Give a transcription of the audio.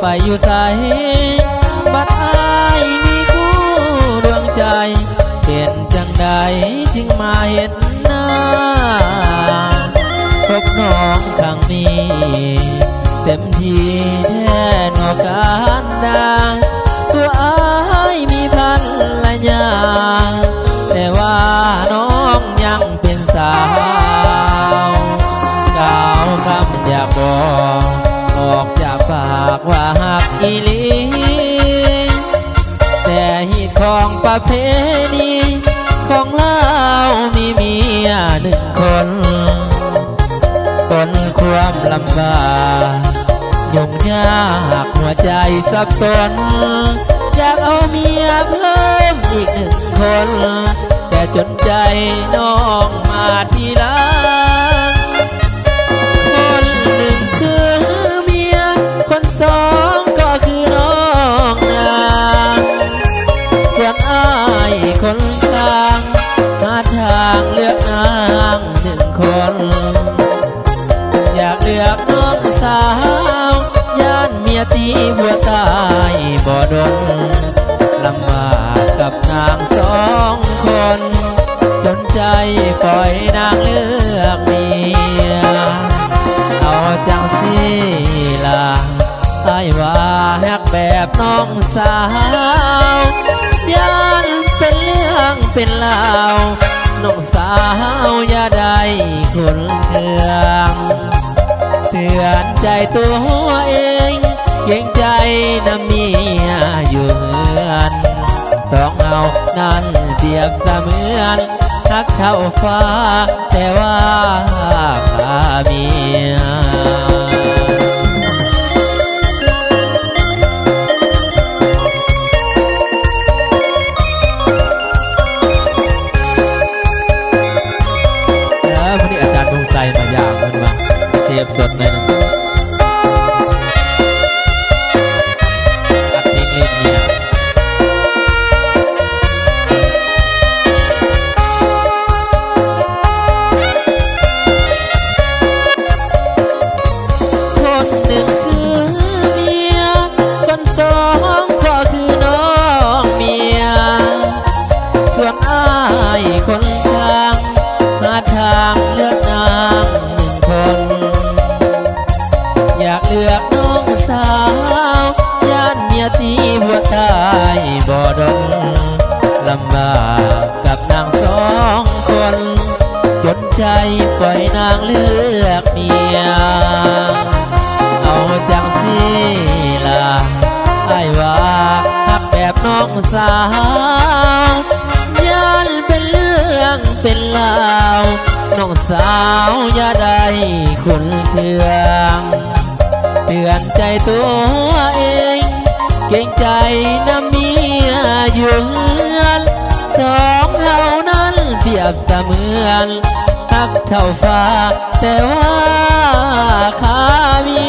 ไปอยู่ใสบัดอายมีคู่ดวงใจเป็นจังใดจึงมาเห็นหน้าพบน้องครั้งนี้เต็มที่แท้นอกการดังตัวอายมีภรรยาแต่ว่าน้องยังเป็นสาวกล่าวคำอยากบอกออกจากปากว่าหักอีหลีแต่ฮิตของประเพณีของเรามีเมียหนึ่งคนความลำบากยุ่งยากหัวใจสับสนอยากเอาเมียเพิ่มอีกหนึ่งคนแต่จนใจน้องมาทีหลังคนหนึ่งคือเมียคนสองก็คือน้องนางส่วนอ้ายคนกลางหาทางเลือกนางหนึ่งคนอยากเลือกน้องสาวย่านเมียตีบัวตายบ่ดนลำบากกับนางสองคนจนใจปล่อยนางเลือกเมียเอาจังสิล่ะไอ้ว่าฮักแบบน้องสาวย่านเป็นเรื่องเป็นราวน้องสาวอย่าได้คนเครื่องเตือนใจตัวเองเกรงใจน้ำเมียอยู่เหมือนสองเอานั้นเปรียบเสมือนรักเท่าฟ้าแต่ว่าข้าเมียแล้วพอดีอาจารย์ดวงใจมาอย่างมันมาเทียบสดเลยนะอัดเพลงเล่นเนี่ยคนหนึ่งคือเมียคนสองก็คือน้องเมียส่วนอ้ายคนกลางหาทางเลือกนางหนึ่งคนอยากเลือกน้องสาวย่านเมียตีหัวตายบ่ดนลำบากกับนางสองคนจนใจปล่อยนางเลือกเมียเอาจังสิล่ะไอ้ว่าฮักแบบน้องสาวย่านเป็นเรื่องเป็นราวน้องสาวอย่าได้คนเครื่องเตือนใจตัวเองเกรงใจน้ำเมียอยู่เฮือนสองเฮานั้นเปรียบเสมือนรักเท่าฟ้าแต่ว่าข้ามี